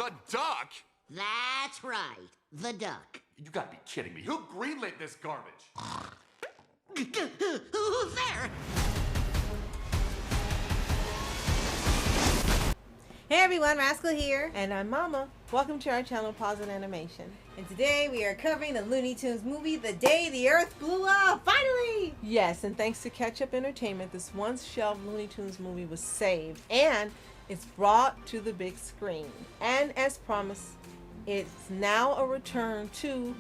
The duck? That's right, the duck. You gotta be kidding me. Who greenlit this garbage? Who's there? Hey everyone, Rascal here. And I'm Mama. Welcome to our channel, Paws On Animation. And today we are covering the Looney Tunes movie, The Day the Earth Blew Up, finally! Yes, and thanks to Ketchup Entertainment, this once shelved Looney Tunes movie was saved and it's brought to the big screen. And as promised, it's now a return to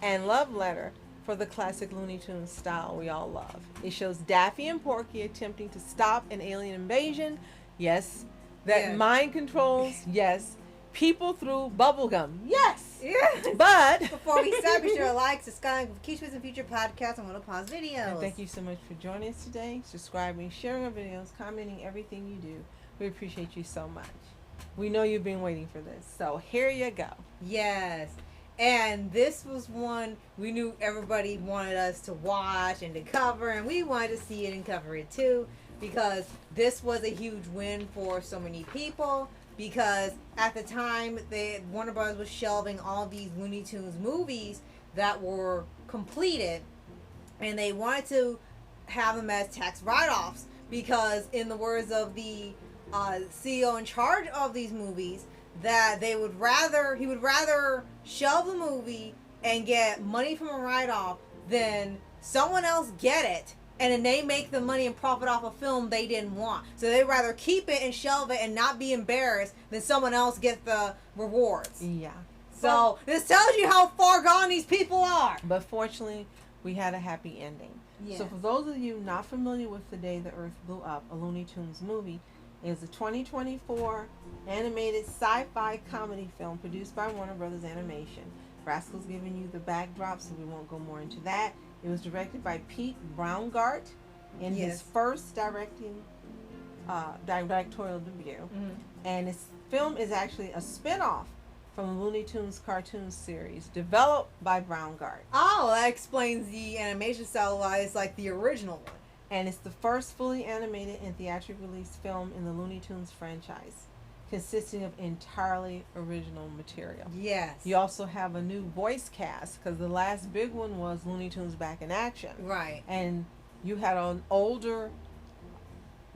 and love letter for the classic Looney Tunes style we all love. It shows Daffy and Porky attempting to stop an alien invasion. Yes. Mind controls. Yes. People through bubblegum. Yes. Yes. But before we start, be sure to like, subscribe, keep us in future podcasts and pause videos. And thank you so much for joining us today, subscribing, sharing our videos, commenting everything you do. We appreciate you so much. We know you've been waiting for this, so here you go. Yes. And this was one we knew everybody wanted us to watch and to cover, and we wanted to see it and cover it too, because this was a huge win for so many people, because at the time Warner Bros. Was shelving all these Looney Tunes movies that were completed, and they wanted to have them as tax write-offs, because in the words of the CEO in charge of these movies, that he would rather shelve the movie and get money from a write-off than someone else get it and then they make the money and profit off a film they didn't want. So they'd rather keep it and shelve it and not be embarrassed than someone else get the rewards. Yeah. So this tells you how far gone these people are. But fortunately, we had a happy ending. Yes. So for those of you not familiar with The Day the Earth Blew Up, a Looney Tunes movie, is a 2024 animated sci-fi comedy film produced by Warner Bros. Animation. Rascal's giving you the backdrop, so we won't go more into that. It was directed by Pete Braungart in his first directorial debut. Mm-hmm. And this film is actually a spin-off from the Looney Tunes cartoon series developed by Braungart. Oh, that explains the animation style why it's like the original one. And it's the first fully animated and theatrically released film in the Looney Tunes franchise, consisting of entirely original material. Yes. You also have a new voice cast, because the last big one was Looney Tunes Back in Action. Right. And you had an older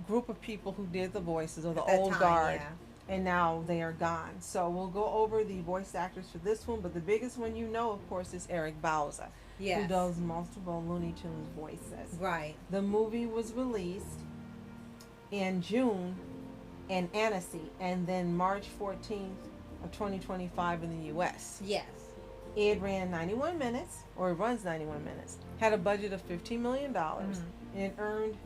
group of people who did the voices, or the old guard. Yeah. And now they are gone. So we'll go over the voice actors for this one, but the biggest one you know, of course, is Eric Bauza. Yes. Who does multiple Looney Tunes voices. Right. The movie was released in June in Annecy, and then March 14th of 2025 in the U.S. Yes. It ran 91 minutes, or it runs 91 minutes. Had a budget of $15 million, and it earned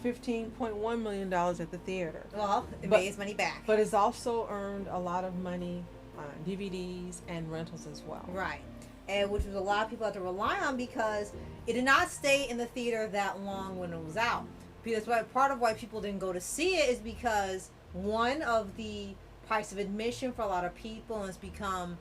$15.1 million at the theater. Well, it made its money back. But it's also earned a lot of money on DVDs and rentals as well. Right. And which was a lot of people had to rely on, because it did not stay in the theater that long when it was out. Because part of why people didn't go to see it is because, one, of the price of admission for a lot of people, and it's become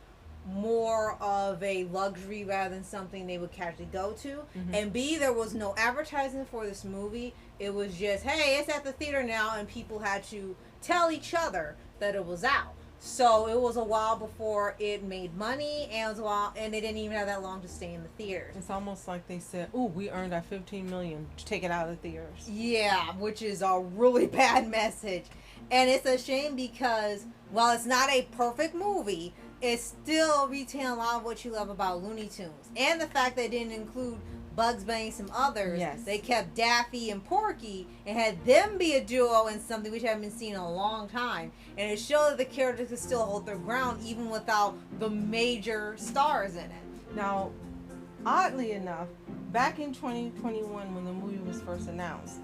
more of a luxury rather than something they would casually go to. Mm-hmm. And B, there was no advertising for this movie. It was just, hey, it's at the theater now, and people had to tell each other that it was out. So it was a while before it made money, and it was a while, and they didn't even have that long to stay in the theaters. It's almost like they said, "Ooh, we earned our $15 million to take it out of the theaters." Yeah, which is a really bad message, and it's a shame, because while it's not a perfect movie, it still retains a lot of what you love about Looney Tunes, and the fact they didn't include Bugs Bunny and some others. Yes. They kept Daffy and Porky and had them be a duo in something which haven't been seen in a long time. And it showed that the characters could still hold their ground even without the major stars in it. Now, oddly enough, back in 2021 when the movie was first announced,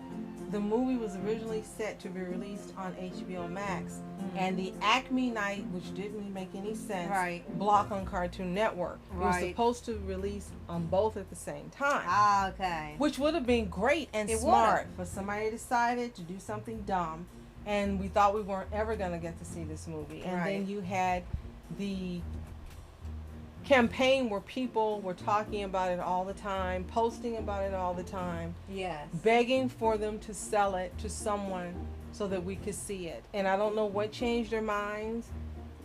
the movie was originally set to be released on HBO Max, and the Acme night, which didn't make any sense, block on Cartoon Network. It was supposed to release on both at the same time. Ah, okay. Which would have been great and smart, but somebody decided to do something dumb, and we thought we weren't ever going to get to see this movie. And then you had the campaign where people were talking about it all the time, posting about it all the time, begging for them to sell it to someone so that we could see it. And I don't know what changed their minds,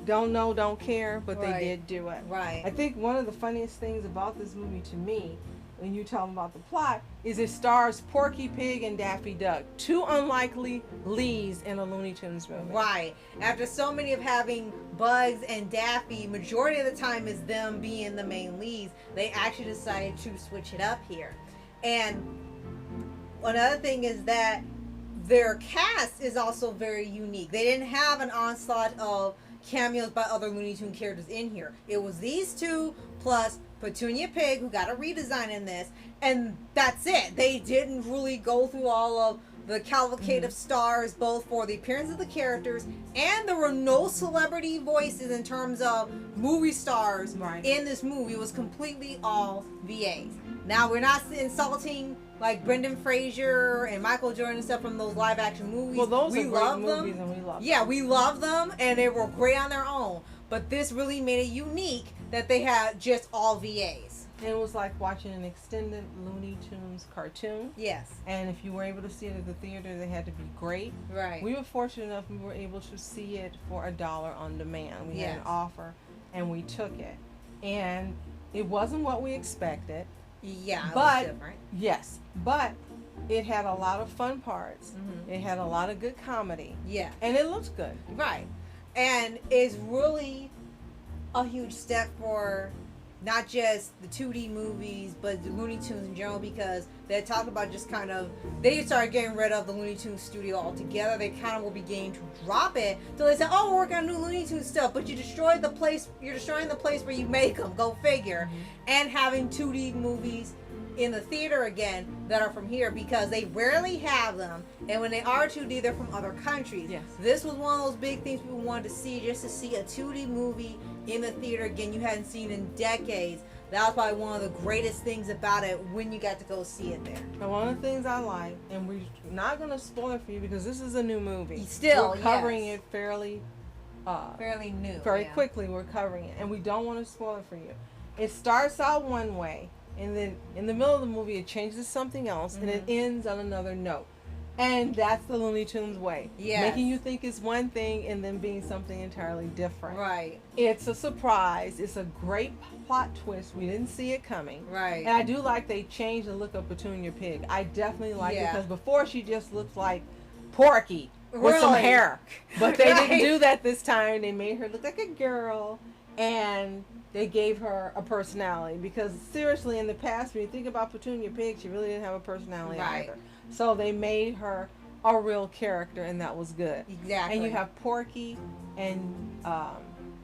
Don't know, don't care, but Right. they did do it. Right. I think one of the funniest things about this movie to me, when you tell them about the plot, is it stars Porky Pig and Daffy Duck, two unlikely leads in a Looney Tunes movie. Right. After so many of having Bugs and Daffy, majority of the time is them being the main leads, they actually decided to switch it up here. And another thing is that their cast is also very unique. They didn't have an onslaught of cameos by other Looney Tune characters in here. It was these two plus Petunia Pig, who got a redesign in this, and that's it. They didn't really go through all of the cavalcade of stars, both for the appearance of the characters, and there were no celebrity voices in terms of movie stars in this movie. It was completely all VAs. Now, we're not insulting like Brendan Fraser and Michael Jordan and stuff from those live action movies. Well, those we are great love movies, them. and we love them. Yeah, we love them, and they were great on their own. But this really made it unique that they had just all VAs. And it was like watching an extended Looney Tunes cartoon. Yes. And if you were able to see it at the theater, they had to be great. Right. We were fortunate enough we were able to see it for $1 on demand. We had an Yes. offer, and we took it. And it wasn't what we expected. Yeah, it But was different. yes, but it had a lot of fun parts. Mhm. It had a lot of good comedy, Yeah. and it looked good. Right. And it's really a huge step for not just the 2D movies, but the Looney Tunes in general, because they talked about just kind of, they started getting rid of the Looney Tunes studio altogether. They kind of were beginning to drop it. So they said, oh, we're working on new Looney Tunes stuff, but you destroyed the place, you're destroying the place where you make them, go figure. And having 2D movies in the theater again that are from here, because they rarely have them, and when they are 2D, they're from other countries. Yes. This was one of those big things people wanted to see, just to see a 2D movie in the theater again you hadn't seen in decades. That was probably one of the greatest things about it when you got to go see it there. And one of the things I like, and we're not going to spoil it for you because this is a new movie. Still, we're covering yes. it fairly Fairly new. very yeah. quickly. We're covering it, and we don't want to spoil it for you. It starts out one way, and then in the middle of the movie it changes to something else, and it ends on another note. And that's the Looney Tunes way. Yes. Making you think it's one thing and then being something entirely different. Right. It's a surprise. It's a great plot twist. We didn't see it coming. Right. And I do like they changed the look of Petunia Pig. I definitely like it Yeah. because before she just looked like Porky with some Really? hair. But they Right. didn't do that this time. They made her look like a girl, and they gave her a personality. Because seriously, in the past, when you think about Petunia Pig, she really didn't have a personality Right. either. So they made her a real character, and that was good. Exactly. And you have Porky and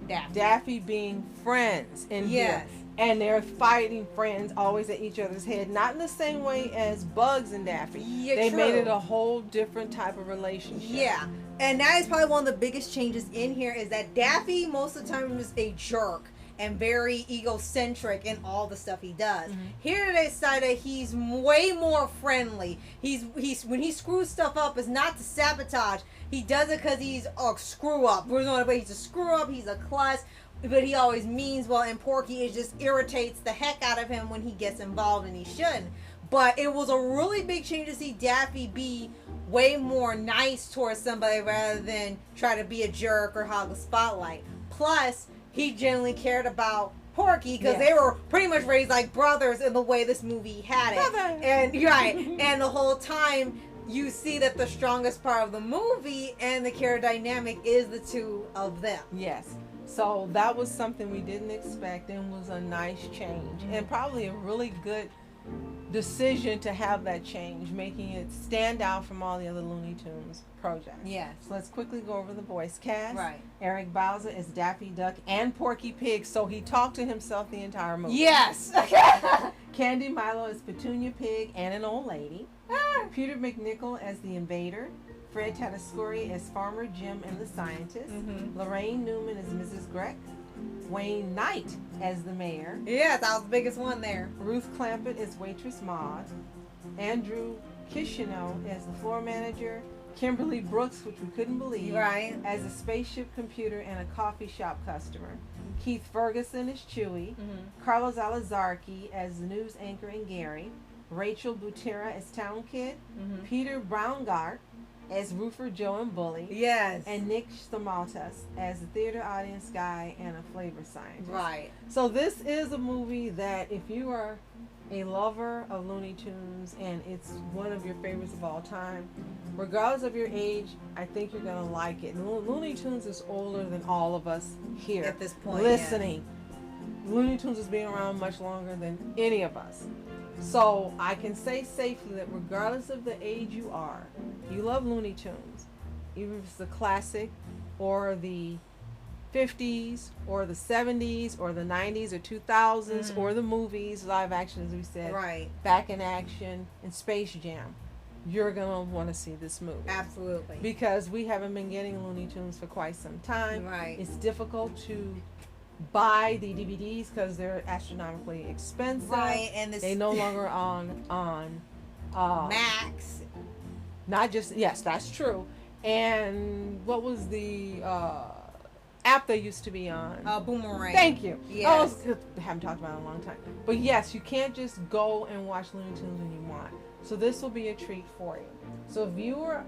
Daffy. Daffy being friends in Yes. here. And they're fighting friends always at each other's head. Not in the same way as Bugs and Daffy. Yeah, they true. made it a whole different type of relationship. Yeah. And that is probably one of the biggest changes in here, is that Daffy most of the time is a jerk and very egocentric in all the stuff he does. Here they decided he's way more friendly. He's when he screws stuff up, it's not to sabotage. He does it because he's a screw up. He's a screw up. He's a klutz. But he always means well, and Porky, it just irritates the heck out of him when he gets involved, and he shouldn't. But it was a really big change to see Daffy be way more nice towards somebody rather than try to be a jerk or hog the spotlight. Plus, he genuinely cared about Porky because they were pretty much raised like brothers in the way this movie had it. Brother. And and the whole time you see that the strongest part of the movie and the character dynamic is the two of them. Yes. So that was something we didn't expect and was a nice change. And probably a really good decision to have that change, making it stand out from all the other Looney Tunes projects. Yes. So let's quickly go over the voice cast. Right. Eric Bauza is Daffy Duck and Porky Pig, so he talked to himself the entire movie. Yes. Candy Milo as Petunia Pig and an old lady. Peter McNichol as the invader. Fred Tatasciore as Farmer Jim and the scientist. Lorraine Newman as Mrs. Grech. Wayne Knight as the mayor. Yeah, that was the biggest one there. Ruth Clampett as waitress Maud. Andrew Kishino as the floor manager. Kimberly Brooks, which we couldn't believe, Right. as a spaceship computer and a coffee shop customer. Keith Ferguson as Chewy. Carlos Alazarki as the news anchor and Gary. Rachel Butera as Town Kid. Peter Braungart as Ruford, Joe, and Bully. Yes. And Nick Stamaltas as the theater audience guy and a flavor scientist. Right. So this is a movie that if you are a lover of Looney Tunes and it's one of your favorites of all time, regardless of your age, I think you're going to like it. Looney Tunes is older than all of us here. At this point, listening. Yeah. Looney Tunes has been around much longer than any of us. So I can say safely that regardless of the age you are, you love Looney Tunes. Even if it's the classic or the 50s or the 70s or the 90s or 2000s or the movies, live action, as we said, right, Back in Action and Space Jam, you're gonna want to see this movie. Absolutely. Because we haven't been getting Looney Tunes for quite some time. Right. It's difficult to buy the DVDs because they're astronomically expensive. Right, and they no longer on Max. Not just, yes, that's true. And what was the app they used to be on? Boomerang. Thank you. Yes. I haven't talked about it in a long time. But yes, you can't just go and watch Looney Tunes when you want. So this will be a treat for you. So if you were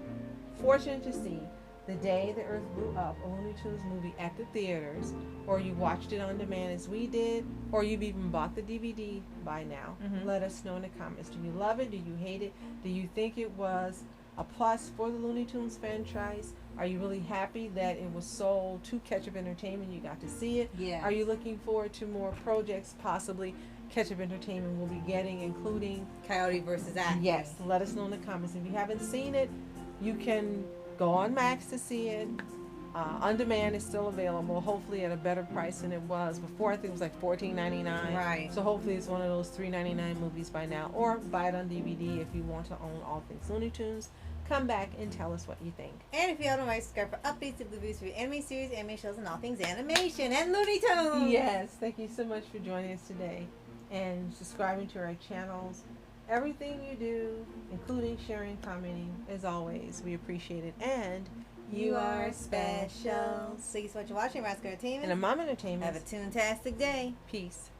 fortunate to see The Day the Earth Blew Up, a Looney Tunes movie at the theaters, or you watched it on demand as we did, or you've even bought the DVD by now, let us know in the comments. Do you love it? Do you hate it? Do you think it was a plus for the Looney Tunes franchise? Are you really happy that it was sold to Ketchup Entertainment? You got to see it. Yeah. Are you looking forward to more projects possibly Ketchup Entertainment will be getting, including Coyote versus Acme? Yes. Let us know in the comments. If you haven't seen it, you can go on Max to see it. On demand is still available, hopefully at a better price than it was before. I think it was like $14.99. Right. So hopefully it's one of those $3.99 movies by now, or buy it on DVD if you want to own all things Looney Tunes. Come back and tell us what you think. And if you haven't already, subscribe for updates of reviews for your anime series, anime shows, and all things animation and Looney Tunes. Yes, thank you so much for joining us today and subscribing to our channels. Everything you do, including sharing, commenting, as always, we appreciate it. And you are special. Thanks so much for watching, Rascal Entertainment. And a Mom Entertainment. Have a toontastic day. Peace.